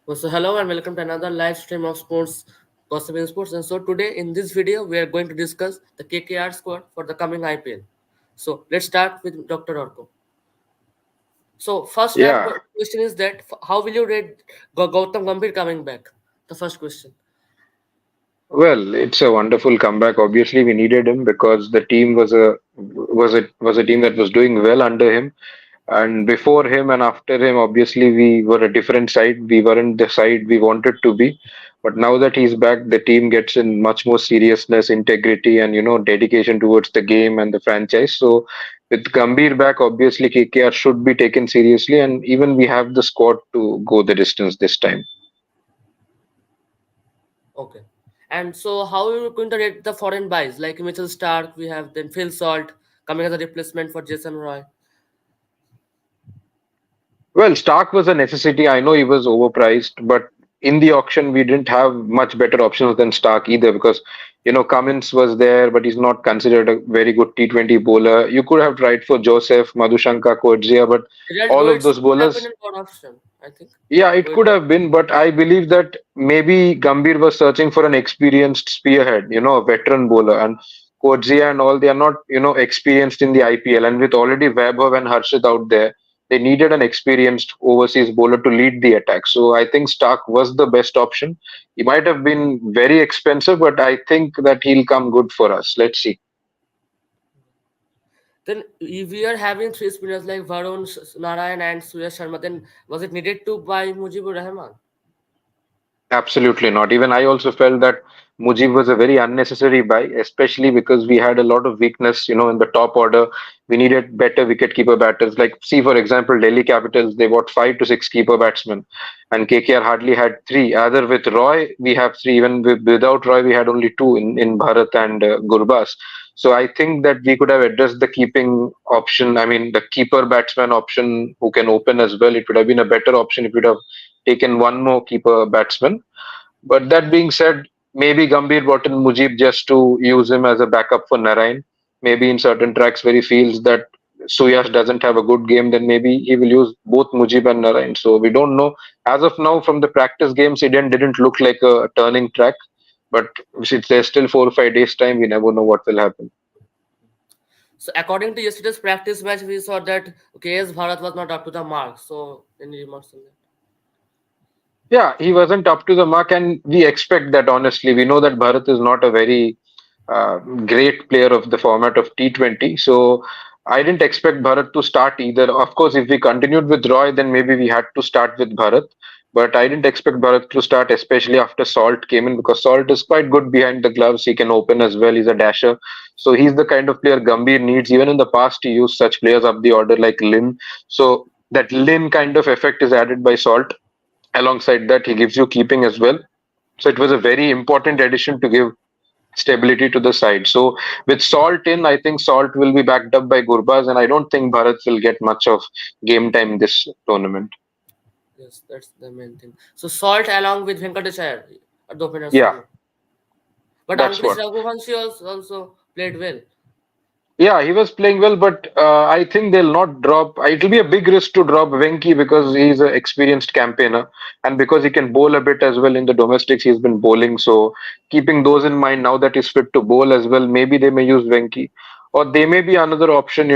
So hello and welcome to another live stream of sports, gossip in sports. And so today in this video we are going to discuss the KKR squad for the coming IPL. So let's start with Dr. Orko. So first Yeah, question is that how will you rate Gautam Gambhir coming back? The first question. well, it's a wonderful comeback. Obviously, we needed him because the team was a team that was doing well under him. And before him and after him, obviously, we were a different side. We weren't the side we wanted to be. But now that he's back, the team gets in much more seriousness, integrity, and dedication towards the game and the franchise. So, with Gambhir back, obviously KKR should be taken seriously, and even we have the squad to go the distance this time. Okay. And so how are you going to rate the foreign buys like Mitchell Stark? We have then Phil Salt coming as a replacement for Jason Roy. Well, Stark was a necessity. I know he was overpriced, but in the auction, we didn't have much better options than Stark either because, Cummins was there, but he's not considered a very good T20 bowler. You could have tried for Joseph, Madhushanka, Kodzia, but Gerald all of Woods those could have been bowlers, a good option, I think. yeah, it Wait, could have been, but I believe that maybe Gambhir was searching for an experienced spearhead, a veteran bowler. And Kodzia and all, they are not, experienced in the IPL. And with already Vaibhav and Harshit out there, they needed an experienced overseas bowler to lead the attack. So I think Stark was the best option. He might have been very expensive, but I think that he'll come good for us. Let's see. then if we are having three spinners like Varun, Narayan, and Surya Sharma, then was it needed to buy Mujibur Rahman? Absolutely not. Even I also felt that Mujib was a very unnecessary buy, especially because we had a lot of weakness, in the top order. We needed better wicket-keeper batters. Like, see, for example, Delhi Capitals, they bought 5 to 6 keeper batsmen, and KKR hardly had three. Either with Roy, we have three. Even without Roy, we had only two in Bharat and Gurbaz. So I think that we could have addressed the keeping option. I mean, the keeper batsman option who can open as well. It would have been a better option if we'd have taken one more keeper batsman. But that being said, maybe Gambhir brought in Mujib just to use him as a backup for Narine. Maybe in certain tracks where he feels that Suyash doesn't have a good game, then maybe he will use both Mujib and Narine. So we don't know. As of now, from the practice games, Eden didn't look like a turning track. But since there's still 4 or 5 days time, we never know what will happen. So according to yesterday's practice match, we saw that KS Bharat was not up to the mark. So any remarks on that? Yeah, he wasn't up to the mark, and we expect that honestly. We know that Bharat is not a very great player of the format of T20. So I didn't expect Bharat to start either. Of course, if we continued with Roy, then maybe we had to start with Bharat. But I didn't expect Bharat to start, especially after Salt came in, because Salt is quite good behind the gloves. He can open as well. He's a dasher. So he's the kind of player Gambhir needs. Even in the past, he used such players up the order like Lin. So that Lin kind of effect is added by Salt. Alongside that, he gives you keeping as well. So it was a very important addition to give stability to the side. So with Salt in, I think Salt will be backed up by Gurbaz, and I don't think Bharat will get much of game time this tournament. Yes, that's the main thing. So Salt along with Venkatesh Iyer at the openers for Yeah, you. But that's Ankush what. Raghuvanshi also played well. Yeah, he was playing well, but I think they'll not drop. It'll be a big risk to drop Venki because he's an experienced campaigner and because he can bowl a bit as well in the domestics. He's been bowling, so keeping those in mind now that he's fit to bowl as well, maybe they may use Venki, or they may be another option.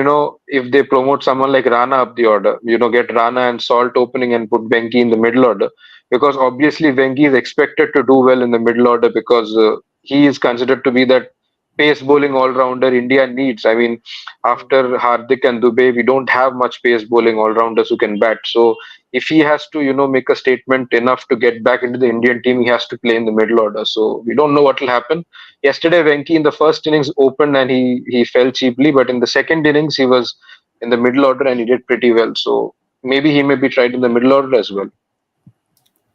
If they promote someone like Rana up the order, get Rana and Salt opening and put Venki in the middle order because obviously Venki is expected to do well in the middle order because he is considered to be that pace bowling all rounder India needs. I mean, Hmm. after Hardik and Dubey, we don't have much pace bowling all rounders who can bat. So if he has to, make a statement enough to get back into the Indian team, he has to play in the middle order. So we don't know what will happen. Yesterday, Venki in the first innings opened and he fell cheaply, but in the second innings, he was in the middle order and he did pretty well. So maybe he may be tried in the middle order as well.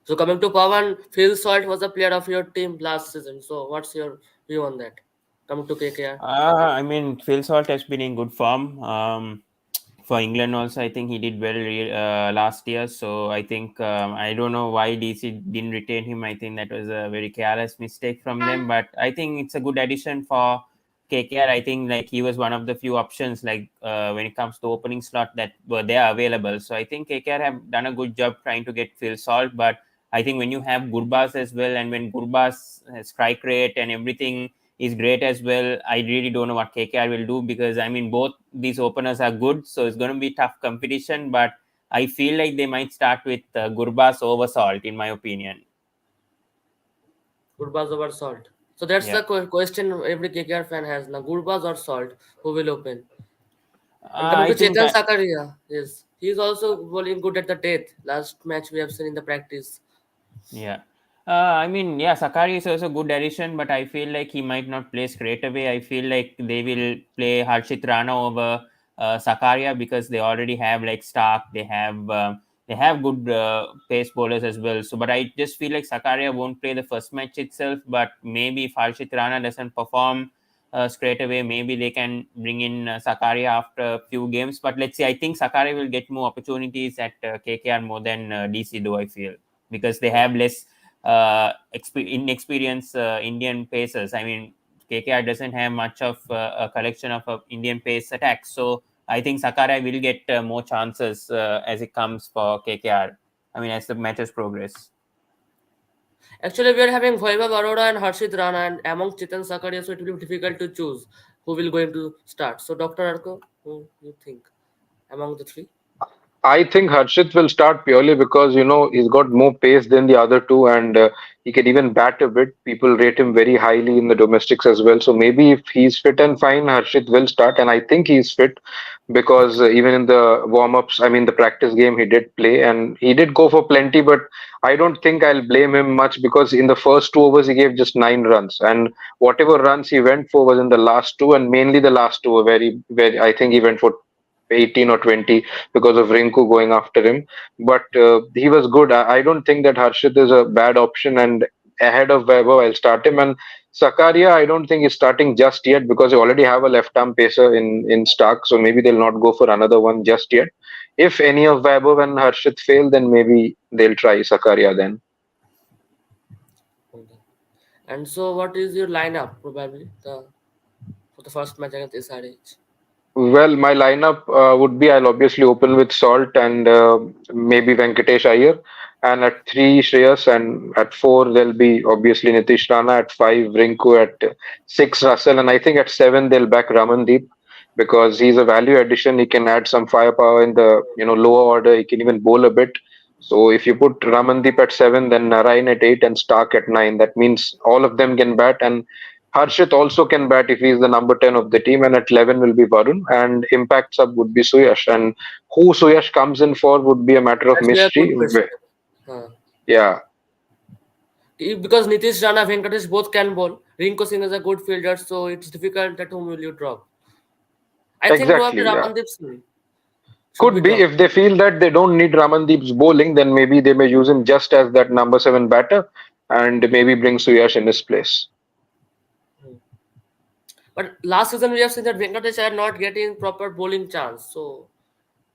So coming to Pawan, Phil Salt was a player of your team last season. So what's your view on that? Coming to KKR. I mean, Phil Salt has been in good form. For England also, I think he did well last year. So I think I don't know why DC didn't retain him. I think that was a very careless mistake from them. But I think it's a good addition for KKR. I think like he was one of the few options like when it comes to opening slot that were there available. So I think KKR have done a good job trying to get Phil Salt, but I think when you have Gurbaz as well, and when Gurbaz strike rate and everything is great as well, I really don't know what KKR will do, because I mean both these openers are good, so it's going to be tough competition. But I feel like they might start with Gurbaz over Salt, in my opinion. Gurbaz over Salt. So that's Yeah. the question every KKR fan has now. Gurbaz or Salt, who will open? And coming I to think Chetan Sakaria, yes, he's also bowling good at the death. Last match we have seen in the practice. Yeah. I mean, yeah, Sakari is also a good addition, but I feel like he might not play straight away. I feel like they will play Harshit Rana over Sakaria, because they already have like Starc. They have good pace bowlers as well. So, but I just feel like Sakaria won't play the first match itself. But maybe if Harshit Rana doesn't perform straight away, maybe they can bring in Sakaria after a few games. But let's see. I think Sakaria will get more opportunities at KKR more than DC, though, I feel, because they Hmm. have less inexperienced Indian pacers. I mean, KKR doesn't have much of a collection of Indian pace attacks. So I think Sakai will get more chances as it comes for KKR. I mean, as the matches progress. Actually, we are having Vaibhav Arora and Harshit Rana, and among Chetan Sakaria, so it will be difficult to choose who will going to start. So, Dr. Arko, who you think among the three? I think Harshit will start purely because he's got more pace than the other two, and he can even bat a bit. People rate him very highly in the domestics as well. So maybe if he's fit and fine, Harshit will start, and I think he's fit because even in the warm-ups, I mean the practice game, he did play and he did go for plenty. But I don't think I'll blame him much because in the first 2 overs he gave just 9 runs, and whatever runs he went for was in the last two, and mainly the last two were very. I think he went for 18 or 20 because of Rinku going after him. But he was good. I don't think that Harshit is a bad option. And ahead of Vaibhav, I'll start him. And Sakaria, I don't think he's starting just yet because they already have a left arm pacer in Starc. So maybe they'll not go for another one just yet. If any of Vaibhav and Harshit fail, then maybe they'll try Sakaria then. Okay. And so, what is your lineup probably for the first match against SRH? Well, my lineup would be I'll obviously open with Salt and maybe Venkatesh Iyer. And at three, Shreyas. And at four, there'll be obviously Nitish Rana. At five, Rinku. At six, Russell. And I think at seven, they'll back Ramandeep because he's a value addition. He can add some firepower in the lower order. He can even bowl a bit. So if you put Ramandeep at seven, then Narine at eight and Stark at nine, that means all of them can bat. And Harshit also can bat if he's the number 10 of the team, and at 11 will be Varun, and impact sub would be Suyash. And who Suyash comes in for would be a matter of Actually, a good mystery. question. Huh. Yeah, Because Nitish Rana, Venkatesh both can bowl. Rinko Singh is a good fielder, so it's difficult that whom will you drop. I think probably exactly. Yeah. Ramandeep Singh should be Could be dropped. if they feel that they don't need Ramandeep's bowling, then maybe they may use him just as that number 7 batter and maybe bring Suyash in his place. Hmm. But last season we have seen that Venkatesh are not getting proper bowling chance, so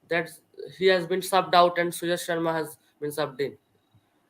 that's he has been subbed out and Suyash Sharma has been subbed in.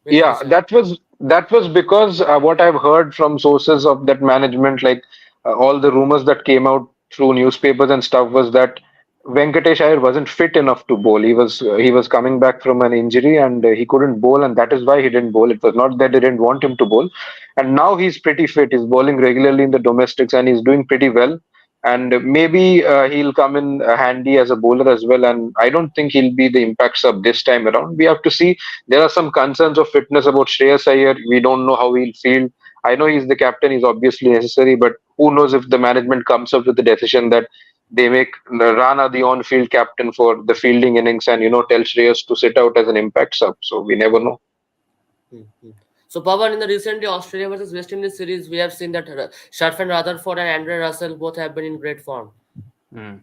Yeah, Venkatesh Iyer. that was because what I've heard from sources of that management, like all the rumors that came out through newspapers and stuff, was that Venkatesh Iyer wasn't fit enough to bowl. He was coming back from an injury and he couldn't bowl, and that is why he didn't bowl. It was not that they didn't want him to bowl, and now he's pretty fit. He's bowling regularly in the domestics and he's doing pretty well. And maybe he'll come in handy as a bowler as well. And I don't think he'll be the impact sub this time around. We have to see. There are some concerns of fitness about Shreyas Iyer. We don't know how he'll feel. I know he's the captain, he's obviously necessary, but who knows if the management comes up with the decision that they make Rana the on field captain for the fielding innings and, tell Shreyas to sit out as an impact sub. So we never know. Hmm, hmm. So Pawan, in the recently Australia versus West Indies series, we have seen that Sharfan Rutherford and Andre Russell both have been in great form. Hmm.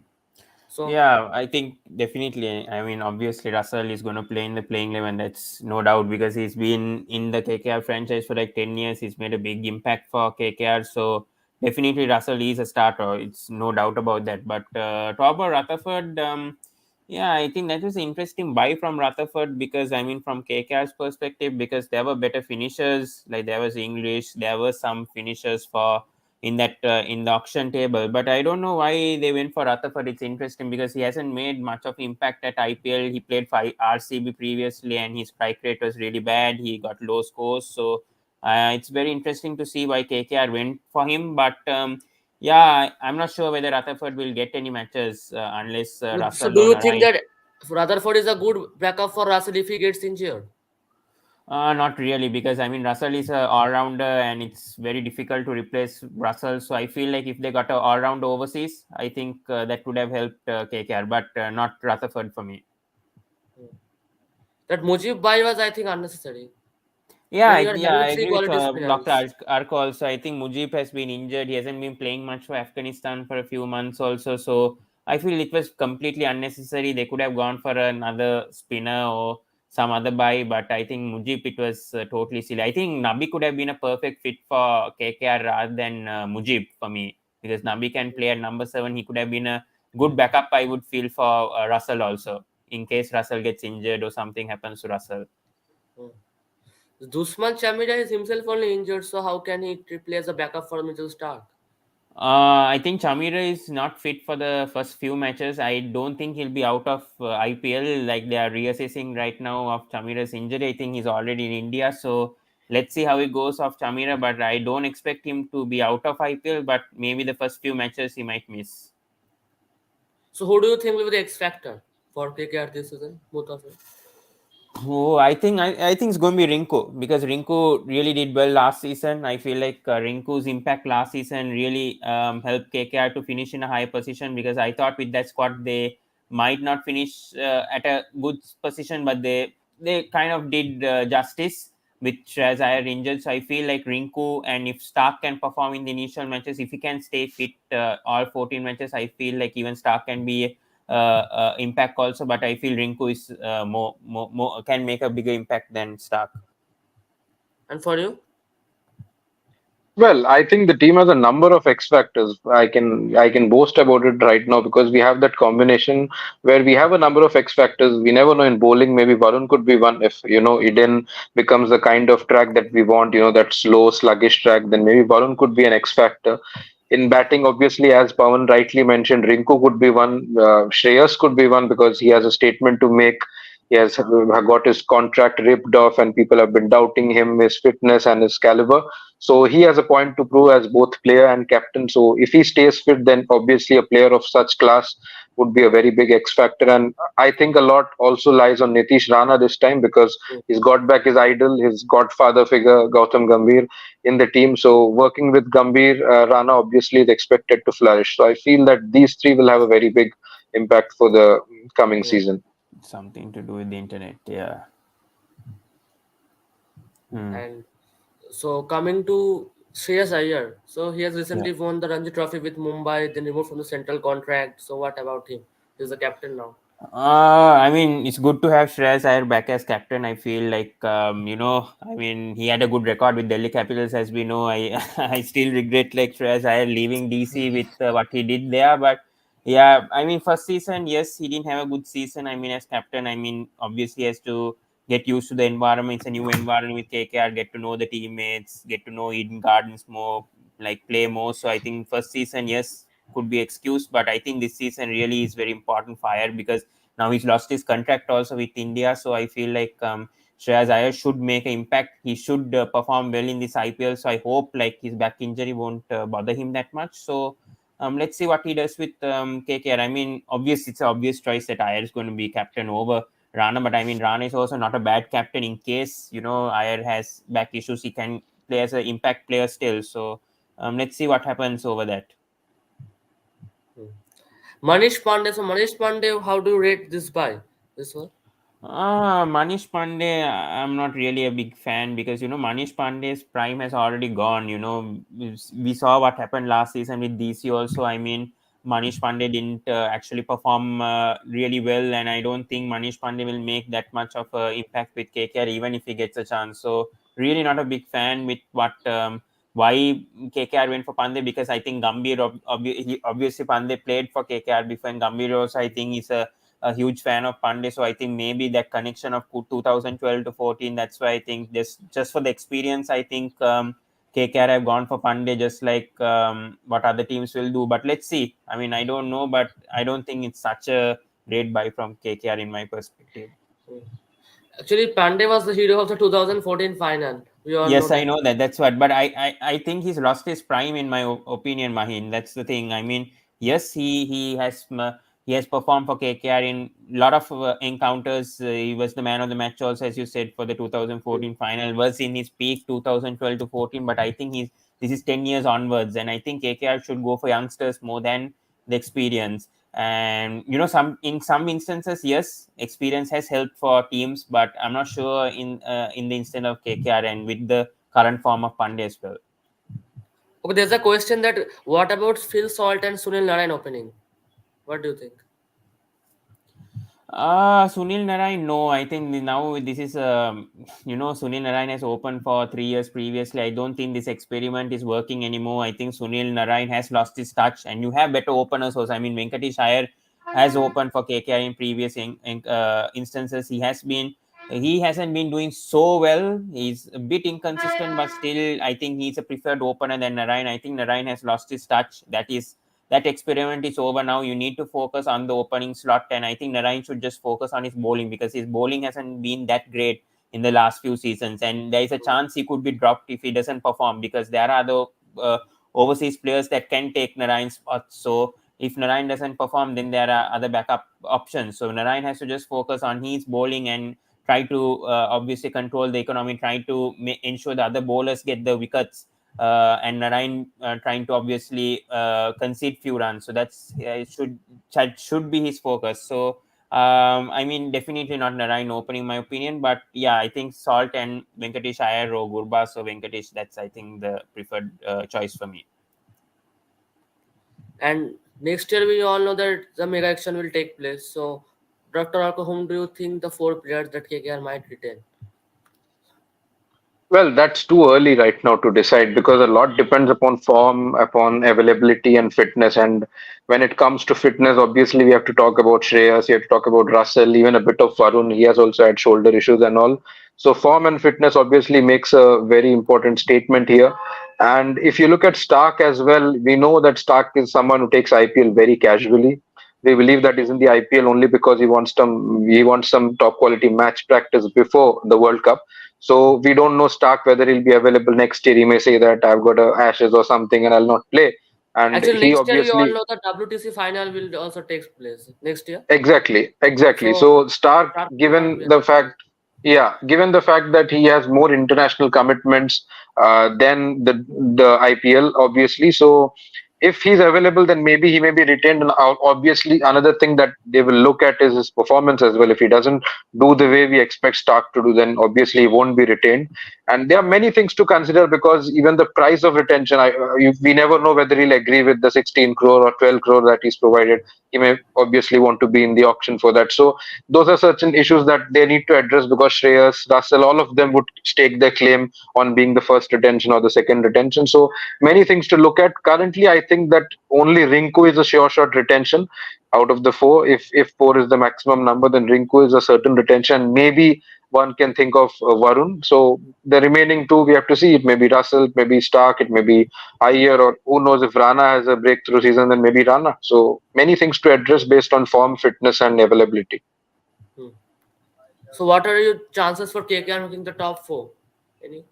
So Yeah, I think definitely. I mean, obviously, Russell is going to play in the playing 11. That's no doubt, because he's been in the KKR franchise for like 10 years. He's made a big impact for KKR. So definitely, Russell is a starter. It's no doubt about that. But talk about Rutherford. Yeah, I think that was an interesting buy from Rutherford, because I mean, from KKR's perspective, because there were better finishers. Like there was English, there were some finishers for in the auction table. But I don't know why they went for Rutherford. It's interesting because he hasn't made much of impact at IPL. He played for RCB previously, and his strike rate was really bad. He got low scores, so it's very interesting to see why KKR went for him. But yeah, I'm not sure whether Rutherford will get any matches unless So Russell do or you think Narine. that Rutherford is a good backup for Russell if he gets injured? Not really, because I mean Russell is a all rounder, and it's very difficult to replace Russell. So I feel like if they got a all round overseas, I think that would have helped KKR, but not Rutherford for me. That Mujib buy was, I think, unnecessary. Yeah, When you are yeah, having I three agree with qualities Dr. players. Arka also. I think Mujib has been injured. He hasn't been playing much for Afghanistan for a few months also. So I feel it was completely unnecessary. They could have gone for another spinner or some other buy, but I think Mujib, it was totally silly. I think Nabi could have been a perfect fit for KKR rather than Mujib for me, because Nabi can play at number 7. He could have been a good backup, I would feel, for Russell also, in case Russell gets injured or something happens to Russell. Hmm. Dusman Chamida is himself only injured, so how can he play as a backup for Mitchell Stark? I think Chamira is not fit for the first few matches. I don't think he'll be out of IPL. Like, they are reassessing right now of Chamira's injury. I think he's already in India. So let's see how it goes of Chamira. But I don't expect him to be out of IPL. But maybe the first few matches he might miss. So who do you think will be the X factor for KKR this season? Both of them. Oh, I think it's going to be Rinku, because Rinku really did well last season. I feel like Rinku's impact last season really helped KKR to finish in a high position, because I thought with that squad they might not finish at a good position, but they kind of did justice with Shreyas Iyer injured. So I feel like Rinku, and if Stark can perform in the initial matches, if he can stay fit all 14 matches, I feel like even Stark can be impact also. But I feel Rinku is more can make a bigger impact than Stark. And for you? Well, I think the team has a number of X factors. I can boast about it right now because we have that combination where we have a number of X factors. We never know in bowling. Maybe Varun could be one if Eden becomes the kind of track that we want. That slow, sluggish track. Then maybe Varun could be an X factor. In batting, obviously, as Pawan rightly mentioned, Rinku could be one. Shreyas could be one because he has a statement to make. He has got his contract ripped off, and people have been doubting him, his fitness, and his caliber. So he has a point to prove as both player and captain. So if he stays fit, then obviously a player of such class would be a very big X factor. And I think a lot also lies on Nitish Rana this time because Hmm. he's got back his idol, his godfather figure, Gautam Gambhir, in the team. So working with Gambhir, Rana obviously is expected to flourish. So I feel that these three will have a very big impact for the coming Yeah. season. Something to do with the internet. Yeah. Hmm. And so coming to Shreyas Iyer, so he has Yeah. recently won the Ranji Trophy with Mumbai, then removed from the central contract. So what about him? He's the captain now. I mean, it's good to have Shreyas Iyer back as captain. I feel like, I mean, he had a good record with Delhi Capitals, as we know. I I still regret like Shreyas Iyer leaving DC with what he did there. But yeah, I mean, first season, yes, he didn't have a good season. I mean, as captain, I mean, obviously he has to get used to the environment. It's a new environment with KKR. Get to know the teammates. Get to know Eden Gardens more. Like, play more. So I think first season, yes, could be excused. But I think this season really is very important for Iyer, because now he's lost his contract also with India. So I feel like Shreyas Iyer should make an impact. He should perform well in this IPL. So I hope like his back injury won't bother him that much. So let's see what he does with KKR. I mean, it's an obvious choice that Iyer is going to be captain over Rana. But I mean, Rana is also not a bad captain. In case Iyer has back issues, he can play as an impact player still. So let's see what happens over that. Hmm. Manish Pandey. So Manish Pandey, how do you rate this by this one? Manish Pandey, I'm not really a big fan, because Manish Pandey's prime has already gone. We saw what happened last season with DC also. I mean, Manish Pandey didn't actually perform really well, and I don't think Manish Pandey will make that much of an impact with KKR even if he gets a chance. So really not a big fan with what why KKR went for Pandey, because I think Gambhir obviously Pandey played for KKR before, and Gambhir also I think is a huge fan of Pandey. So I think maybe that connection of 2012 to 14. That's why I think just for the experience, I think KKR have gone for Pandey just like what other teams will do. But let's see. I mean, I don't know, but I don't think it's such a great buy from KKR in my perspective. Actually, Pandey was the hero of the 2014 final. We all know Yes, I that. know that. That's what. But I think he's lost his prime in my opinion, Mahin. That's the thing. I mean, yes, he has performed for KKR in a lot of encounters. He was the man of the match also, as you said, for the Hmm. 2014 final. Was in his peak 2012 to 14. But I think he's this is 10 years onwards, and I think KKR should go for youngsters more than the experience. And some in some instances, yes, experience has helped for teams, but I'm not sure in the instant of KKR and with the current form of Pandey as well. Okay, there's a question that what about Phil Salt and Sunil Narine opening? What do you think? Sunil Narayan, no, I think now this is, Sunil Narayan has opened for 3 years previously. I don't think this experiment is working anymore. I think Sunil Narayan has lost his touch, and you have better openers also. I mean, Venkatesh Iyer has opened for KKR in previous instances. He hasn't been doing so well. He's a bit inconsistent, but still, I think he's a preferred opener than Narayan. I think Narayan has lost his touch. That experiment is over now. You need to focus on the opening slot, and I think Narayan should just focus on his bowling because his bowling hasn't been that great in the last few seasons, and there is a chance he could be dropped if he doesn't perform because there are other overseas players that can take Narayan's spot. So if Narayan doesn't perform, then there are other backup options. So Narayan has to just focus on his bowling and try to obviously control the economy, try to ensure the other bowlers get the wickets, and Narine trying to obviously concede few runs. So should be his focus. So I mean, definitely not Narine opening, my opinion. But yeah, I think Salt and Venkatesh Iyer or Gurbas or Venkatesh. That's I think the preferred choice for me. And next year, we all know that the mega action will take place. So, Dr. Arko, whom do you think the four players that KKR might retain? Well, that's too early right now to decide because a lot depends upon form, upon availability and fitness. And when it comes to fitness, obviously we have to talk about Shreyas, we have to talk about Russell, even a bit of Varun. He has also had shoulder issues and all. So form and fitness obviously makes a very important statement here. And if you look at Stark as well, we know that Stark is someone who takes IPL very casually. We believe that he's in the IPL only because he wants some top quality match practice before the World Cup. So we don't know Stark whether he'll be available next year. He may say that I've got a Ashes or something and I'll not play. And Actually, he next year, we all obviously know the WTC final will also take place next year. exactly. So, So Stark, Stark will not given be the available. fact, yeah, given the fact that he has more international commitments than the IPL, obviously. So if he's available, then maybe he may be retained. And obviously, another thing that they will look at is his performance as well. If he doesn't do the way we expect Stark to do, then obviously he won't be retained. And there are many things to consider because even the price of retention, we never know whether he'll agree with the 16 crore or 12 crore that he's provided. He may obviously want to be in the auction for that. So those are certain issues that they need to address because Shreyas, Russell, all of them would stake their claim on being the first retention or the second retention. So many things to look at. Currently, I think that only Rinku is a sure shot retention out of the four. If four is the maximum number, then Rinku is a certain retention. Maybe one can think of Varun. So the remaining two, we have to see. It may be Russell, it may be Stark, it may be Iyer, or who knows if Rana has a breakthrough season, then maybe Rana. So many things to address based on form, fitness, and availability. Hmm. So, what are your chances for KKR making the top four? Any?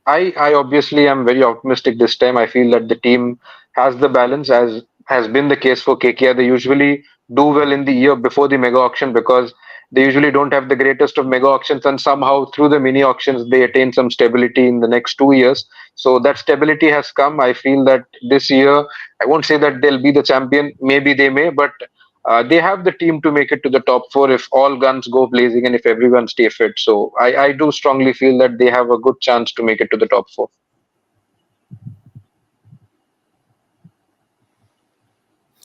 I obviously am very optimistic this time. I feel that the team has the balance, as has been the case for KKR. They usually do well in the year before the mega auction because they usually don't have the greatest of mega auctions, and somehow through the mini auctions they attain some stability in the next 2 years. So that stability has come. I feel that this year, I won't say that they'll be the champion. Maybe they may, but they have the team to make it to the top four if all guns go blazing and if everyone stay fit. So I do strongly feel that they have a good chance to make it to the top four.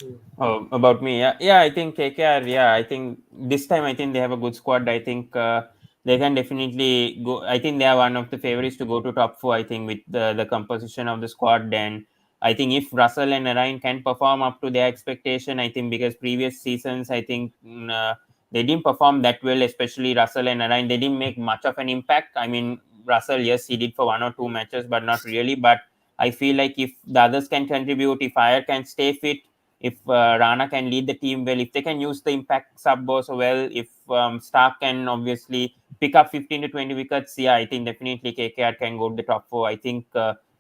Hmm. Oh, about me, yeah, I think KKR. Yeah, I think this time I think they have a good squad. I think they can definitely go. I think they are one of the favorites to go to top four. I think with the composition of the squad, then I think if Russell and Narine can perform up to their expectation, I think because previous seasons, I think they didn't perform that well, especially Russell and Narine. They didn't make much of an impact. I mean, Russell, yes, he did for 1 or 2 matches, but not really. But I feel like if the others can contribute, if Iyer can stay fit, if Rana can lead the team well, if they can use the impact sub also well, if Starc can obviously pick up 15 to 20 wickets, yeah, I think definitely KKR can go to the top four. I think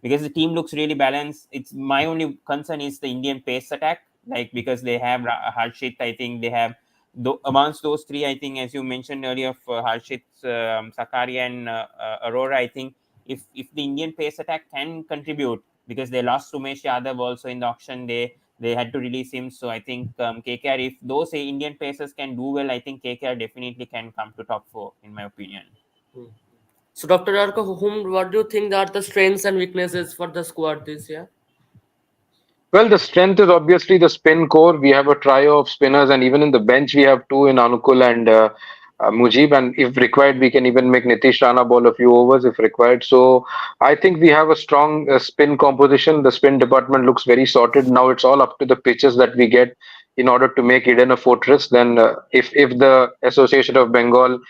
because the team looks really balanced. It's my only concern is the Indian pace attack, like because they have Harshit. I think they have amongst those three. I think as you mentioned earlier, for Harshit, Sakari, and Aurora. I think if the Indian pace attack can contribute, because they lost Sumesh Yadav also in the auction, they had to release him. So I think KKR, if those Indian pacers can do well, I think KKR definitely can come to top four, in my opinion. Hmm. So, Dr. Arka, what do you think are the strengths and weaknesses for the squad this year? Well, the strength is obviously the spin core. We have a trio of spinners, and even in the bench, we have two in Anukul and Mujib. And if required, we can even make Nitish Rana bowl a few overs if required. So I think we have a strong spin composition. The spin department looks very sorted. Now it's all up to the pitches that we get in order to make Eden a fortress. Then, if the Association of Bengal,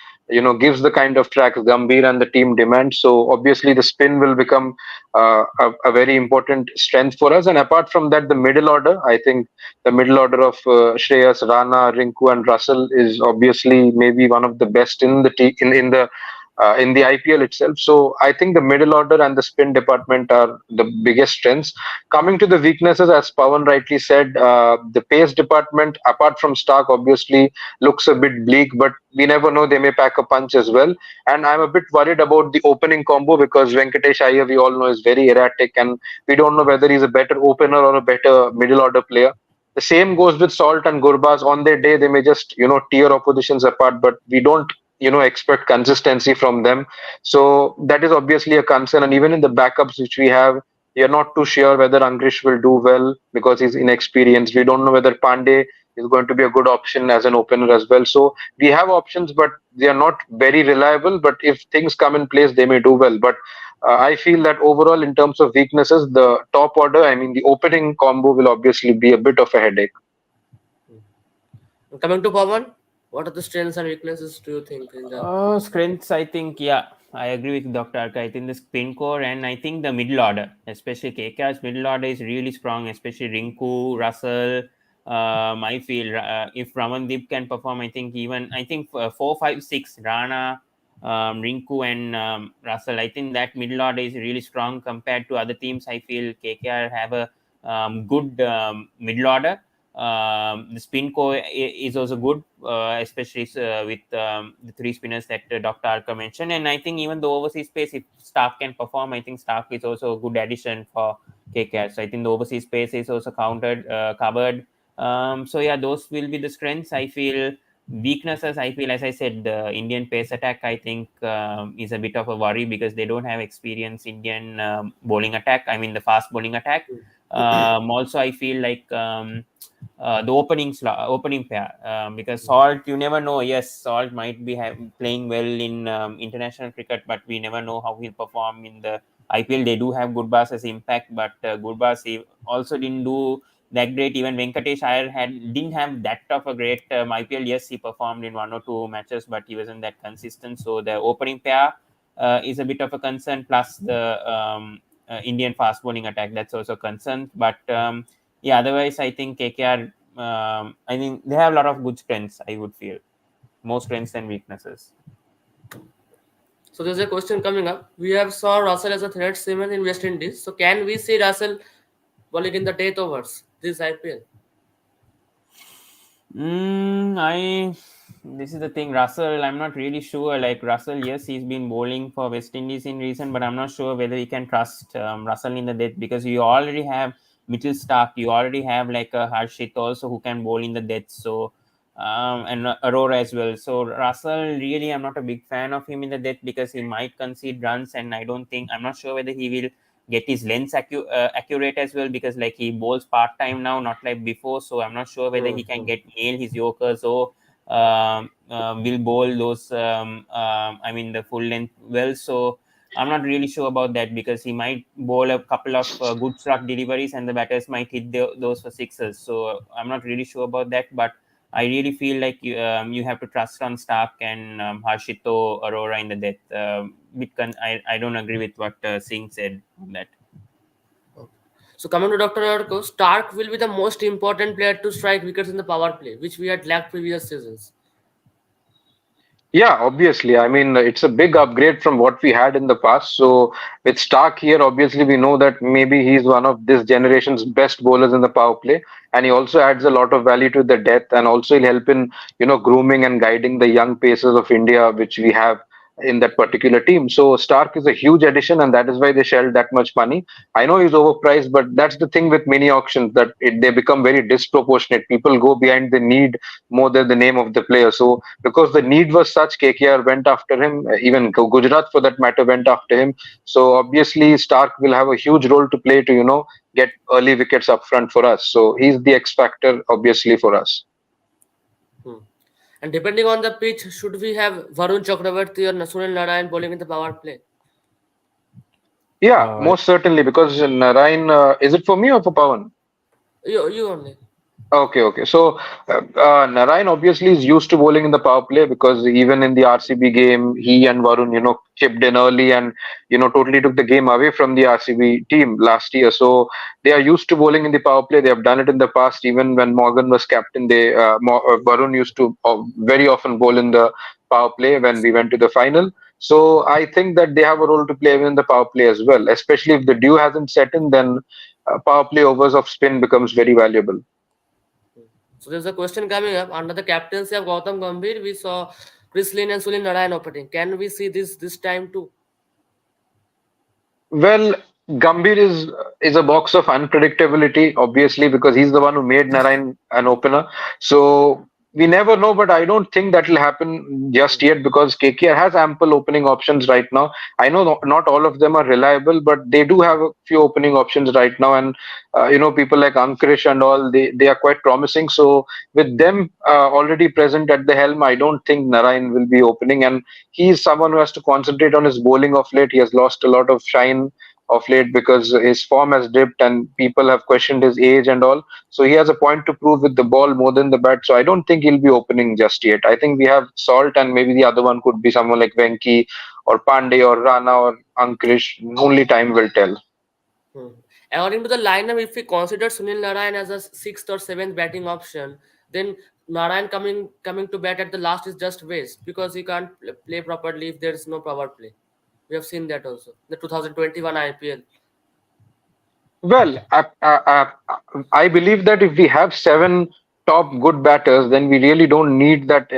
gives the kind of tracks Gambhir and the team demand, so obviously the spin will become a very important strength for us. And apart from that, the middle order, I think the middle order of Shreyas, Rana, Rinku, and Russell is obviously maybe one of the best in the in the IPL itself. So I think the middle order and the spin department are the biggest strengths. Coming to the weaknesses, as Pawan rightly said, the pace department, apart from Stark, obviously looks a bit bleak, but we never know, they may pack a punch as well. And I'm a bit worried about the opening combo because Venkatesh Iyer, we all know, is very erratic, and we don't know whether he's a better opener or a better middle order player. The same goes with Salt and Gurbaz. On their day, they may just tear oppositions apart, but we don't expect consistency from them. So that is obviously a concern. And even in the backups which we have, we are not too sure whether Angrish will do well because he's inexperienced. We don't know whether Pandey is going to be a good option as an opener as well. So we have options, but they are not very reliable. But if things come in place, they may do well. But I feel that overall, in terms of weaknesses, the top order, I mean, the opening combo will obviously be a bit of a headache. Coming to Pawan, what are the strengths and weaknesses do you think in the? Strengths, I think, yeah, I agree with Dr. Arka. I think the spin core and I think the middle order, especially KKR's middle order is really strong, especially Rinku, Russell. I feel if Ramandeep can perform, I think 4, 5, 6, Rana, Rinku, and Russell. I think that middle order is really strong compared to other teams. I feel KKR have a good middle order. The spin core is also good, especially with the three spinners that Dr. Arka mentioned. And I think even the overseas space, if Starc can perform, I think Starc is also a good addition for KKR. So I think the overseas space is also covered. So yeah, those will be the strengths. I feel weaknesses. I feel, as I said, the Indian pace attack, I think, is a bit of a worry because they don't have experience Indian bowling attack. I mean, the fast bowling attack. Also, I feel like the opening pair, because Salt, you never know. Yes, Salt might be playing well in international cricket, but we never know how he'll perform in the IPL. They do have Gurbaz as impact, but Gurbaz he also didn't do that great. Even Venkatesh Iyer didn't have that of a great IPL. Yes, he performed in 1 or 2 matches, but he wasn't that consistent. So the opening pair is a bit of a concern. Plus the Indian fast bowling attack, that's also a concern. But yeah, otherwise, I think KKR, I think they have a lot of good strengths, I would feel. More strengths than weaknesses. So there's a question coming up. We have saw Russell as a threat seaman in West Indies. So can we see Russell bowling in the death overs this IPL? This is the thing, Russell, I'm not really sure. Like Russell, yes, he's been bowling for West Indies in recent, but I'm not sure whether we can trust Russell in the death because you already have Mitchell Stark, you already have like a Harshit also who can bowl in the death. So and Aurora as well. So Russell, really, I'm not a big fan of him in the death because he might concede runs, and I'm not sure whether he will get his lens accurate as well because like he bowls part time now, not like before. So I'm not sure whether he can get nail his yorkers or will bowl those. I mean the full length well. So I'm not really sure about that because he might bowl a couple of good struck deliveries and the batters might hit those for sixes. So I'm not really sure about that, but I really feel like you have to trust on Starc and Harshito Arora in the death. I don't agree with what Singh said on that. Okay. So coming to Dr. Arko, Stark will be the most important player to strike wickets in the power play, which we had lacked previous seasons. Yeah, obviously. I mean, it's a big upgrade from what we had in the past. So with Stark here, obviously we know that maybe he's one of this generation's best bowlers in the power play, and he also adds a lot of value to the depth, and also he'll help in grooming and guiding the young pacers of India, which we have in that particular team. So Stark is a huge addition, and that is why they shelled that much money. I know he's overpriced, but that's the thing with mini auctions that they become very disproportionate. People go behind the need more than the name of the player. So because the need was such, KKR went after him. Even Gujarat, for that matter, went after him. So obviously, Stark will have a huge role to play to get early wickets up front for us. So he's the X factor, obviously, for us. Hmm. And depending on the pitch, should we have Varun Chakravarti or Sunil Narayan bowling in the power play? Yeah, Uh, most certainly. Because Narine, is it for me or for Pawan? You only. Okay, okay. So Narine obviously is used to bowling in the power play because even in the RCB game, he and Varun, chipped in early and totally took the game away from the RCB team last year. So they are used to bowling in the power play. They have done it in the past. Even when Morgan was captain, Varun used to very often bowl in the power play when we went to the final. So I think that they have a role to play even in the power play as well. Especially if the dew hasn't set in, then power play overs of spin becomes very valuable. Hmm. So there's a question coming up. Under the captaincy of Gautam Gambhir, we saw Chris Lynn and Sunil Narayan opening. Can we see this time too? Well, Gambhir is a box of unpredictability, obviously, because he's the one who made Narayan an opener. So we never know, but I don't think that will happen just Hmm. yet because KKR has ample opening options right now. I know not all of them are reliable, but they do have a few opening options right now, and people like Ankrish and all they are quite promising. So with them already present at the helm, I don't think Narayan will be opening, and he's someone who has to concentrate on his bowling of late. He has lost a lot of shine of late because his form has dipped and people have questioned his age and all. So he has a point to prove with the ball more than the bat. So I don't think he'll be opening just yet. I think we have Salt and maybe the other one could be someone like Venki or Pandey or Rana or Ankrish. Only time will tell. Hmm. According to the lineup, if we consider Sunil Narayan as a sixth or seventh batting option, then Narayan coming to bat at the last is just waste because he can't play properly if there is no power play. We have seen that also the 2021 IPL. Well, I believe that if we have seven top good batters, then we really don't need that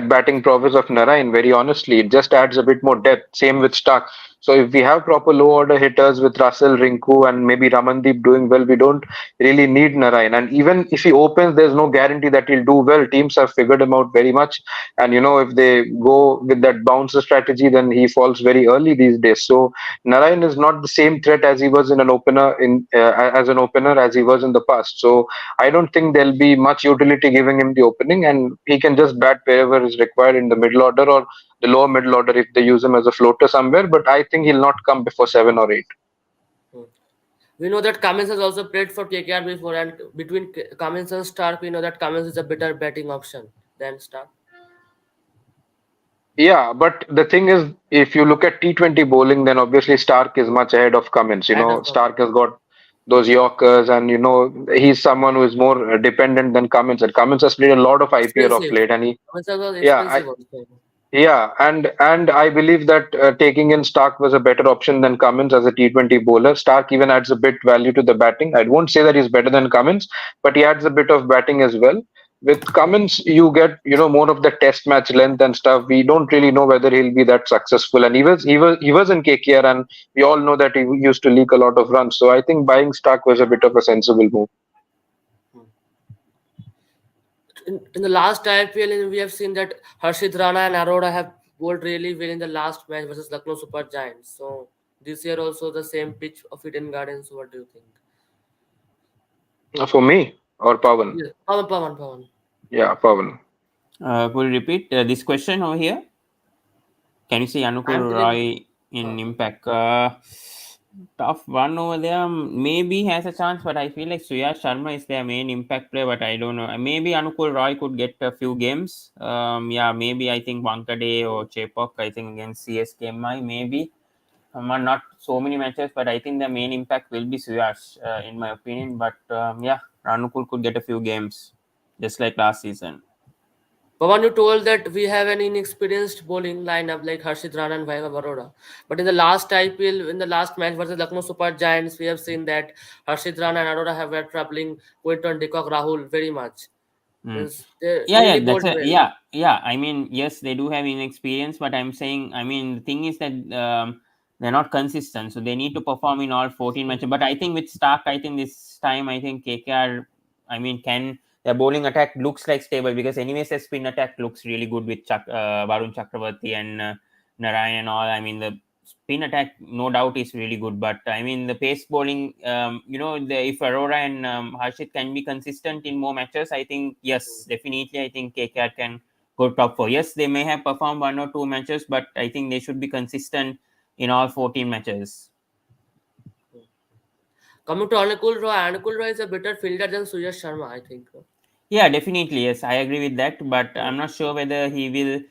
batting prowess of Narayan. Very honestly, it just adds a bit more depth. Same with Stark. So if we have proper low order hitters with Russell, Rinku, and maybe Ramandeep doing well, we don't really need Narayan. And even if he opens, there's no guarantee that he'll do well. Teams have figured him out very much, and if they go with that bouncer strategy, then he falls very early these days. So Narayan is not the same threat as he was in an opener in as an opener as he was in the past. So I don't think there'll be much utility giving him the opening, and he can just bat wherever is required in the middle order or the lower middle order if they use him as a floater somewhere. But I think he'll not come before 7 or 8. Hmm. We know that Cummins has also played for KKR before, and between Cummins and Stark, we know that Cummins is a better batting option than Stark. Yeah, but the thing is, if you look at T20 bowling, then obviously Stark is much ahead of Cummins. Ahead of Cummins. Stark has got those Yorkers, and he's someone who is more dependent than Cummins. And Cummins has played a lot of IPL of Expensive. late, and Cummins was yeah, expensive also. yeah, and I believe that taking in Stark was a better option than Cummins as a T20 bowler. Stark even adds a bit value to the batting. I won't say that he's better than Cummins, but he adds a bit of batting as well. With Cummins, you get more of the test match length and stuff. We don't really know whether he'll be that successful. And he was in KKR, and we all know that he used to leak a lot of runs. So I think buying Stark was a bit of a sensible move. Hmm. In the last IPL, we have seen that Harshit Rana and Arora have bowled really well in the last match versus Lucknow Super Giants. So this year also the same pitch of Eden Gardens. What do you think? For me or Pawan? Yes, Pawan. Yeah, Pawan. could you repeat this question over here? Can you see I'm Anukul telling. Roy in Uh, impact? Tough one over there. Maybe has a chance, but I feel like Suyash Sharma is their main impact player. But I don't know. Maybe Anukul Roy could get a few games. Yeah, maybe I think Wankade or Chepok. I think against CSKMI maybe. Not so many matches, but I think the main impact will be Suyash, in my opinion. But yeah, Anukul could get a few games, just like last season. Pawan, you told that we have an inexperienced bowling lineup like Harshit Rana and Vaibhav Arora. But in the last IPL, in the last match versus Lucknow Super Giants, we have seen that Harshit Rana and Arora have were troubling Quinton de Kock Rahul very much. Mm. Means they Yeah, really yeah, that's bowled a well. yeah. I mean, yes, they do have inexperience, but I'm saying, I mean, the thing is that they're not consistent, so they need to perform in all 14 matches. But I think with Starc, I think this time, I think KKR, I mean, can their bowling attack looks like stable, because anyways, their spin attack looks really good with Varun Chakravarti and Narine and all. I mean, the spin attack, no doubt, is really good. But I mean, the pace bowling, if Aurora and Harshit can be consistent in more matches, I think yes, definitely, I think KKR can go top four. Yes, they may have performed one or two matches, but I think they should be consistent in all 14 matches. Coming to Anukul Roy is a better fielder than Suyash Sharma, I think. Yeah, definitely. Yes, I agree with that. But Hmm. I'm not sure whether he will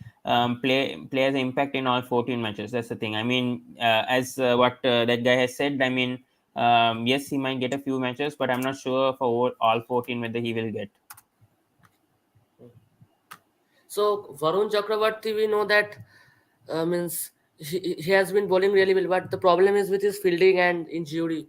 play as an impact in all 14 matches. That's the thing. I mean, as what that guy has said, I mean, yes, he might get a few matches, but I'm not sure for all 14 whether he will get. So Varun Chakravarti, we know that means he has been bowling really well, but the problem is with his fielding and injury.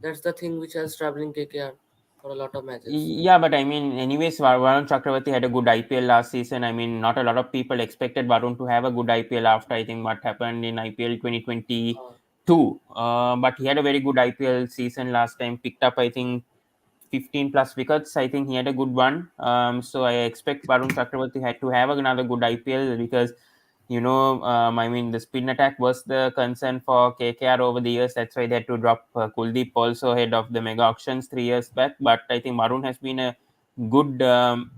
That's the thing which is troubling KKR for a lot of matches. Yeah, but I mean, anyways, Varun Chakravarti had a good IPL last season. I mean, not a lot of people expected Varun to have a good IPL after, I think, what happened in IPL Uh, 2022. But he had a very good IPL season last time, picked up, I think, 15 plus wickets. I think he had a good one. So I expect Varun Chakravarti had to have another good IPL, because I mean, the spin attack was the concern for KKR over the years. That's why they had to drop Kuldeep also ahead of the mega auctions 3 years back. But I think Varun has been a good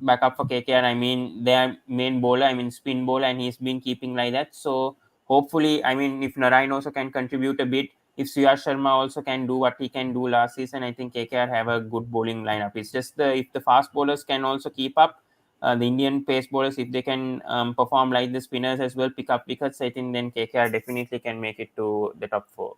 backup for KKR. I mean, their main bowler, I mean, spin bowler, and he's been keeping like that. So hopefully, I mean, if Narine also can contribute a bit, if Suyash Sharma also can do what he can do last season, I think KKR have a good bowling lineup. It's just if the fast bowlers can also keep up, the Indian pace bowlers, if they can perform like the spinners as well, pick up wickets, I think then KKR definitely can make it to the top four.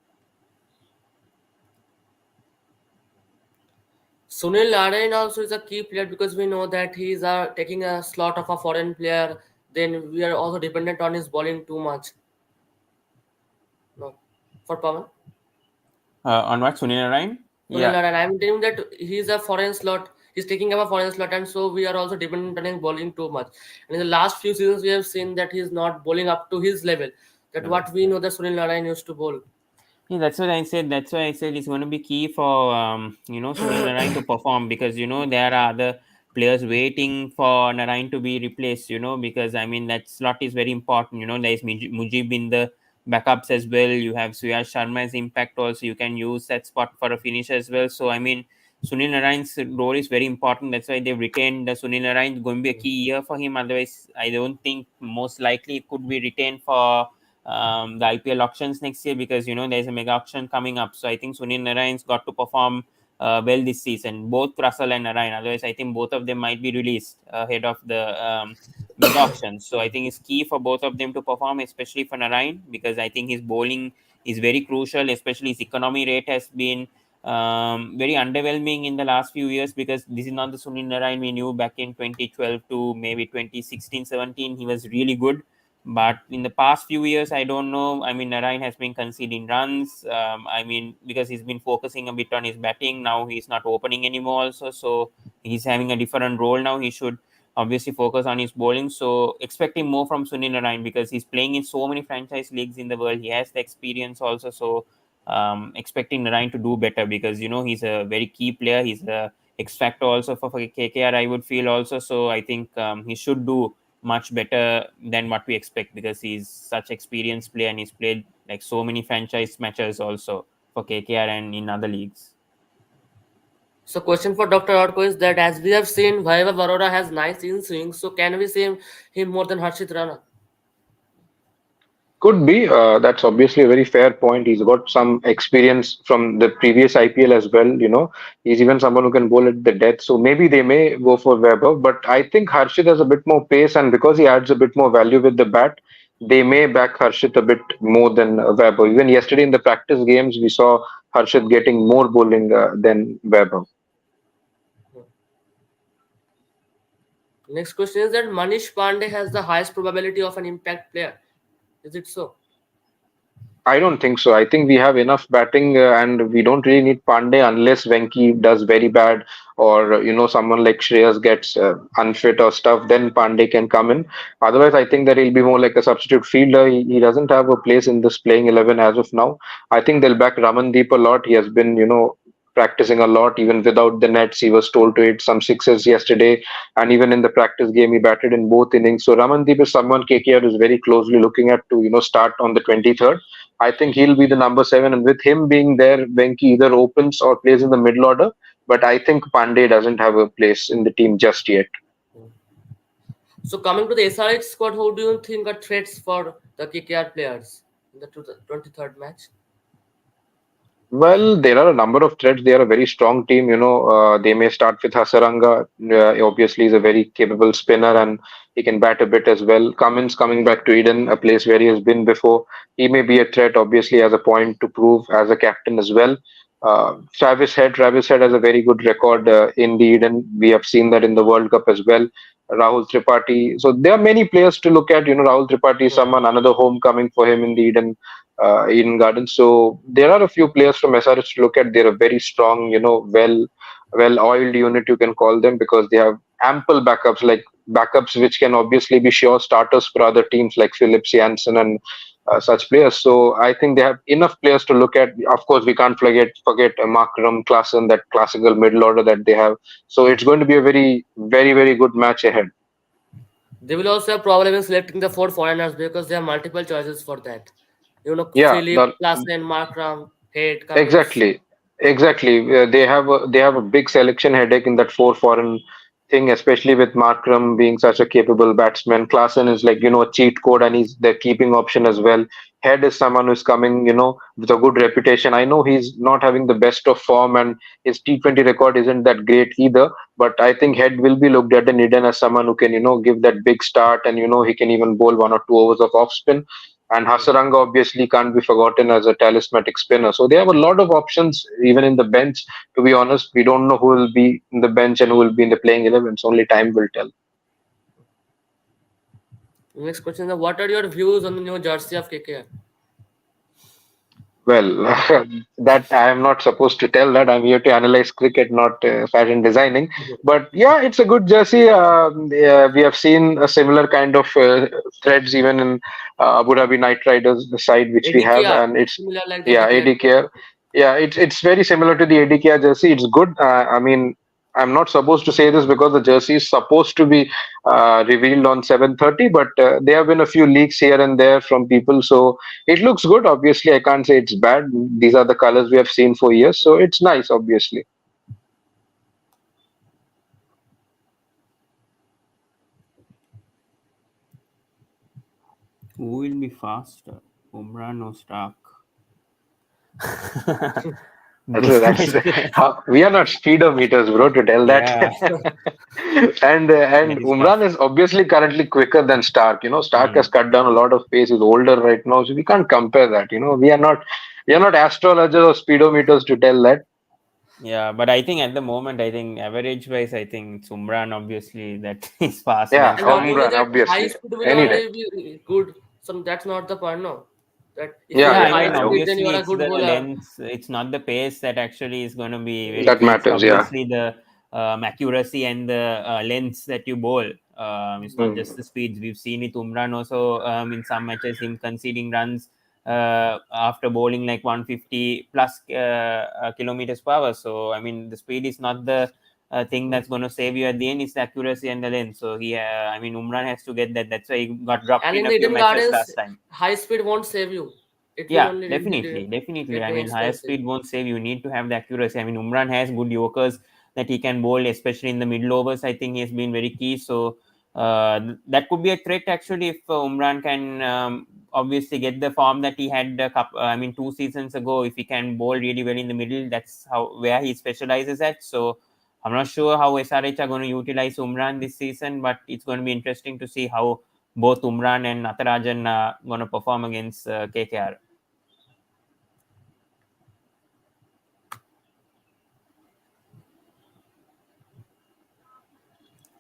Sunil Narine also is a key player because we know that he is taking a slot of a foreign player. Then we are also dependent on his bowling too much. No, for Pawan. On what, Sunil Narine? Sunil Yeah. Narine, I'm telling that he's a foreign slot. He's taking up a foreign slot, and so we are also dependent on his bowling too much. And in the last few seasons, we have seen that he's not bowling up to his level. That Level. what we know that Sunil Narine used to bowl. Yeah, that's what I said. That's why I said it's going to be key for Sunil Narine to perform, because there are other players waiting for Narine to be replaced. Because I mean that slot is very important. There is Mujib in the backups as well. You have Suyash Sharma's impact also. You can use that spot for a finish as well. So I mean, Sunil Narayan's role is very important. That's why they've retained Sunil Narayan. It's going to be a key year for him. Otherwise, I don't think most likely it could be retained for the IPL auctions next year, because there's a mega auction coming up. So I think Sunil Narayan's got to perform well this season, both Russell and Narayan. Otherwise, I think both of them might be released ahead of the mega auction. So I think it's key for both of them to perform, especially for Narayan, because I think his bowling is very crucial. Especially his economy rate has been very underwhelming in the last few years, because this is not the Sunil Narayan we knew back in 2012 to maybe 2016-17. He was really good, but in the past few years, I don't know. I mean, Narine has been conceding runs. I mean, because he's been focusing a bit on his batting. Now he's not opening anymore, also. So he's having a different role now. He should obviously focus on his bowling. So expecting more from Sunil Narine, because he's playing in so many franchise leagues in the world. He has the experience also. So expecting Narine to do better, because he's a very key player. He's a X factor also for KKR, I would feel also. So I think he should do much better than what we expect, because he's such experienced player, and he's played like so many franchise matches also for KKR and in other leagues. So, question for Dr. Orko is that as we have seen, Vaibhav Arora has nice in swing. So, can we see him more than Harshit Rana? Could be. That's obviously a very fair point. He's got some experience from the previous IPL as well. He's even someone who can bowl at the death. So maybe they may go for Weber. But I think Harshit has a bit more pace, and because he adds a bit more value with the bat, they may back Harshit a bit more than Weber. Even yesterday in the practice games, we saw Harshit getting more bowling than Weber. Next question is that Manish Pandey has the highest probability of an impact player. Is it so? I don't think so. I think we have enough batting, and we don't really need Pandey unless Venki does very bad, or someone like Shreyas gets unfit or stuff. Then Pandey can come in. Otherwise, I think that he'll be more like a substitute fielder. He doesn't have a place in this playing 11 as of now. I think they'll back Ramandeep a lot. He has been, practicing a lot even without the nets. He was told to hit some sixes yesterday, and even in the practice game, he batted in both innings. So Ramandeep is someone KKR is very closely looking at to start on the 23rd. I think he'll be the number seven, and with him being there, Venki either opens or plays in the middle order. But I think Pandey doesn't have a place in the team just yet. So coming to the SRH squad, who do you think are threats for the KKR players in the 23rd match? Well, there are a number of threats. They are a very strong team. They may start with Hasaranga. Obviously, he's a very capable spinner and he can bat a bit as well. Cummins coming back to Eden, a place where he has been before. He may be a threat, obviously, has a point to prove as a captain as well. Travis Head has a very good record in the Eden. We have seen that in the World Cup as well. Rahul Tripathi. So there are many players to look at. Rahul Tripathi is Yeah. someone, another homecoming for him in the Eden Gardens. So there are a few players from SRH to look at. They're a very strong, well oiled unit, you can call them, because they have ample backups, like backups which can obviously be sure starters for other teams like Phillips, Janssen, and such players. So I think they have enough players to look at. Of course, we can't forget Markram, Klassen, that classical middle order that they have. So it's going to be a very, very, very good match ahead. They will also have problem in selecting the four foreigners because there are multiple choices for that. Yeah, Philip, Klassen, Markram, Head, Cummins. exactly, exactly. They have a big selection headache in that four foreign thing, especially with Markram being such a capable batsman. Klaasen is like a cheat code, and he's the keeping option as well. Head is someone who's coming with a good reputation. I know he's not having the best of form, and his T20 record isn't that great either. But I think Head will be looked at in Eden as someone who can give that big start, and he can even bowl 1 or 2 overs of off spin. And Hasaranga obviously can't be forgotten as a talismanic spinner. So they have a lot of options even in the bench. To be honest, we don't know who will be in the bench and who will be in the playing 11s. Only time will tell. Next question is, what are your views on the new jersey of KKR? Well, that I am not supposed to tell that. I'm here to analyze cricket, not fashion designing. But yeah, it's a good jersey. Yeah, we have seen a similar kind of threads even in Abu Dhabi Knight Riders, the side which we have, ADKR, and it's similar like the yeah, ADKR. ADKR. Yeah, it's very similar to the ADKR jersey. It's good. I mean, I'm not supposed to say this because the jersey is supposed to be revealed on 7:30, but there have been a few leaks here and there from people, so it looks good. Obviously, I can't say it's bad. These are the colors we have seen for years, so it's nice. Obviously, Who will be faster, Umran or Stark? that's Good that's question. how we are not speedometers, bro, to tell that. Yeah, And that is tough. Umran is obviously currently quicker than Stark. Stark has Mm. cut down a lot of pace. He's older right now, so we can't compare that. We are not astrologers or speedometers to tell that. Yeah, but I think at the moment, I think average wise, I think Sumran obviously that is fast Yeah, than And not Stark. only Umran, that, high obviously, speed will any day. only be good. So that's not the point, no. That if you Yeah, Yeah, have I yeah, high mean, yeah. speed, then you obviously are a it's good the bowler. length, it's not the pace that actually is going to be very That key. It's matters. Yeah. obviously the accuracy and the lengths that you bowl. It's not just Mm. the speeds. We've seen it Umran also in some matches, him conceding runs after bowling like 150 plus kilometers per hour. So, I mean, the speed is not the thing that's going to save you at the end. It's the accuracy and the length. So, I mean, Umran has to get that. That's why he got dropped And in in a the few Eden matches Gardens, last time. high speed won't save you. It will Yeah, only definitely, definitely. get I more mean, higher expensive. speed won't save you. You need to have the accuracy. I mean, Umran has good Yorkers that he can bowl, especially in the middle overs. I think he has been very key. So that could be a threat actually if Umran can obviously get the form that he had 2 seasons ago. If he can bowl really well in the middle, that's how where he specializes at. So I'm not sure how SRH are going to utilize Umran this season, but it's going to be interesting to see how both Umran and Natarajan are going to perform against KKR.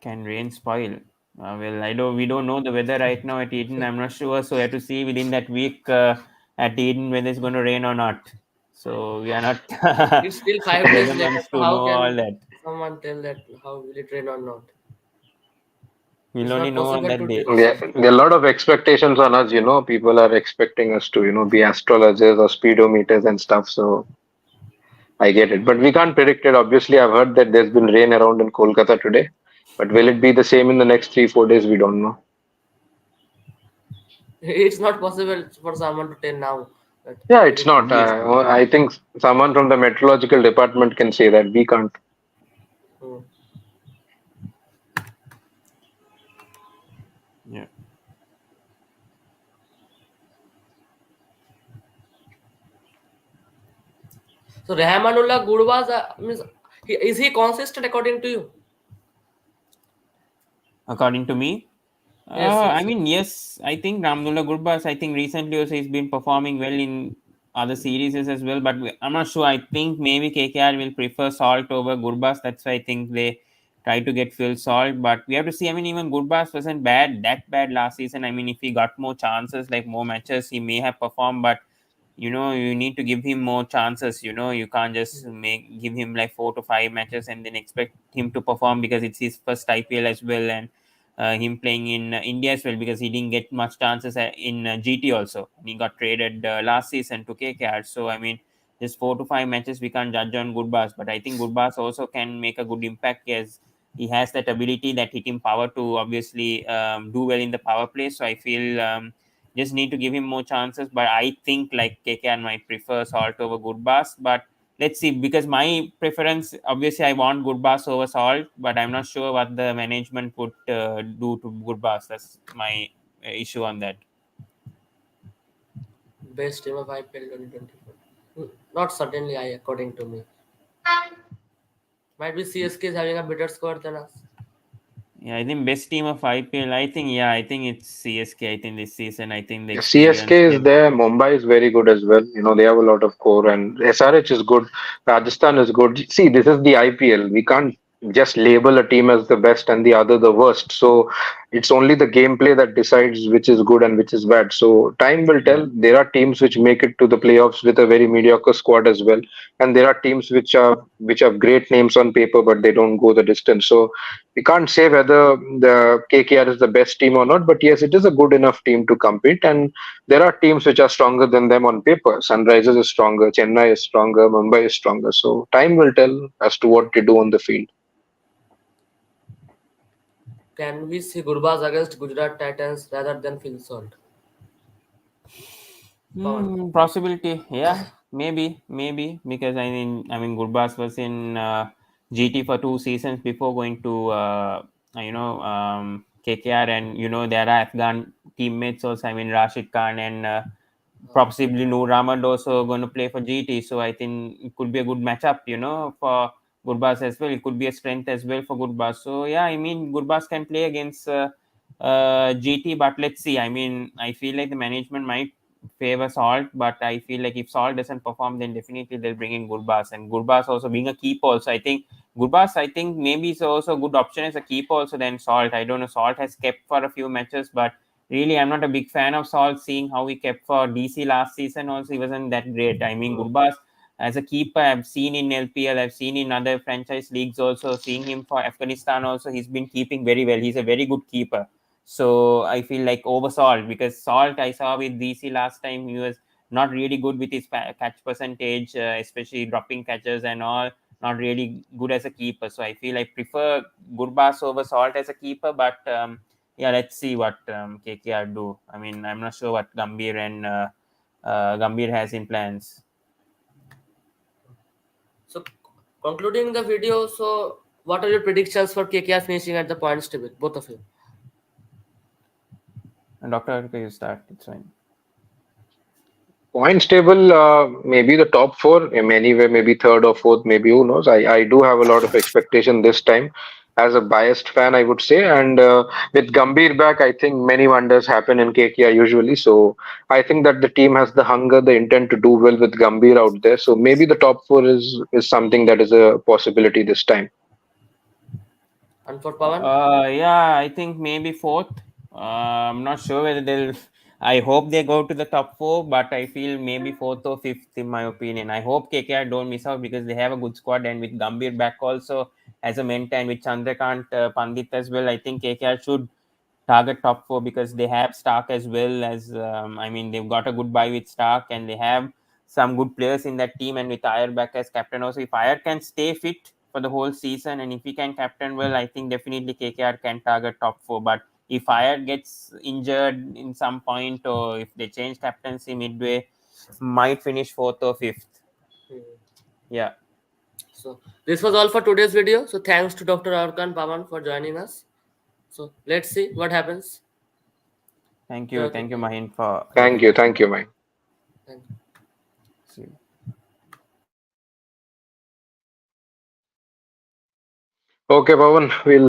Can rain spoil? Well, I don't. We don't know the weather right now at Eden. I'm not sure. So we have to see within that week at Eden whether it's going to rain or not. So we are not It's still 5 days later, weathermans so to how know all can that. someone tell that how will it rain or not? We'll It's only not know on possible that to day. There are a lot of expectations on us, people are expecting us to, be astrologers or speedometers and stuff. So I get it, but we can't predict it. Obviously, I've heard that there's been rain around in Kolkata today, but will it be the same in the next 3 4 days? We don't know. It's not possible for someone to tell now that Yeah, will it's it not. rain. Obviously, I think someone from the meteorological department can say that. We can't. Hmm. yeah. So Rahmanullah Gurwas means is he consistent according to you? According to me, Yes, yes, yes. yes, I think Ramnullah Gurbas, I think recently also he's been performing well in other series as well, but I'm not sure. I think maybe KKR will prefer Salt over Gurbas. That's why I think they try to get Phil Salt. But we have to see. I mean, even Gurbas wasn't that bad last season. I mean, if he got more chances, like more matches, he may have performed. But you need to give him more chances. You can't just give him like 4 to 5 matches and then expect him to perform because it's his first IPL as well, and him playing in India as well, because he didn't get much chances in GT also. He got traded last season to KKR. So I mean, just 4 to 5 matches we can't judge on Gurbas, but I think Gurbas also can make a good impact as he has that ability, that hitting power to obviously do well in the power play. So I feel just need to give him more chances. But I think like KKR might prefer Salt over Gurbas, but let's see, because my preference obviously I want Gurbas over Salt, but I'm not sure what the management would do to Gurbas. That's my issue on that. Best team of IPL 2024. Not certainly I, according to me. Might be CSK is having a better score than us. Yeah, I think best team of IPL. I think it's CSK. I think this season, I think the experience CSK is they've. there. Mumbai is very good as well. They have a lot of core, and SRH is good. Rajasthan is good. See, this is the IPL. We can't just label a team as the best and the other the worst. So it's only the gameplay that decides which is good and which is bad. So time will Yeah. tell. There are teams which make it to the playoffs with a very mediocre squad as well, and there are teams which have great names on paper but they don't go the distance. So we can't say whether the KKR is the best team or not, but yes, it is a good enough team to compete. And there are teams which are stronger than them on paper. Sunrisers is stronger, Chennai is stronger, Mumbai is stronger. So time will tell as to what they do on the field. Can we see Gurbaz against Gujarat Titans rather than Phil Salt? Pawan. Possibility, yeah, maybe because Gurbas was in GT for 2 seasons before going to KKR, and there are Afghan teammates also. I mean, Rashid Khan and possibly Noor Ahmad also going to play for GT. So I think it could be a good matchup, for Gurbas as well. It could be a strength as well for Gurbas. So yeah, I mean, Gurbas can play against GT, but let's see. I mean, I feel like the management might favor Salt, but I feel like if Salt doesn't perform, then definitely they'll bring in Gurbas. And Gurbas also being a keeper, also I think Gurbas, I think maybe is also a good option as a keeper also than Salt. I don't know. Salt has kept for a few matches, but really, I'm not a big fan of Salt. Seeing how he kept for DC last season, also he wasn't that great. I mean, Gurbas as a keeper, I've seen in LPL, I've seen in other franchise leagues also. Seeing him for Afghanistan also, he's been keeping very well. He's a very good keeper. So I feel like over Salt, because Salt I saw with DC last time, he was not really good with his catch percentage, especially dropping catches and all. Not really good as a keeper. So I feel I prefer Gurbas over Salt as a keeper, but yeah, let's see what KKR do. I mean, I'm not sure what Gambhir and Gambhir has in plans. So concluding the video, so what are your predictions for KKR finishing at the points table? Both of you. Doctor, you start. It's fine. Points table, maybe the top four, anywhere, maybe third or fourth, maybe who knows. I do have a lot of expectation this time. As a biased fan, I would say, and with Gambhir back, I think many wonders happen in KKR usually. So I think that the team has the hunger, the intent to do well with Gambhir out there. So maybe the top four is something that is a possibility this time. And for Pawan? Yeah, I think maybe fourth. I'm not sure whether they'll. I hope they go to the top four, but I feel maybe fourth or fifth, in my opinion. I hope KKR don't miss out because they have a good squad, and with Gambhir back also as a mentor, and with Chandrakant Pandit as well, I think KKR should target top four because they have Starc as well as I mean they've got a good buy with Starc and they have some good players in that team and with Iyer back as captain also. If Iyer can stay fit for the whole season and if he can captain well, I think definitely KKR can target top four. But if Iyer gets injured in some point or if they change captaincy midway, might finish fourth or fifth. Hmm. Yeah. So this was all for today's video. So thanks to Dr. Arka and Pawan for joining us. So let's see what happens. Yeah, okay. Thank you, Mahin, for having us. Thank you, Mike. Thank you. See you. Okay, Pawan, we'll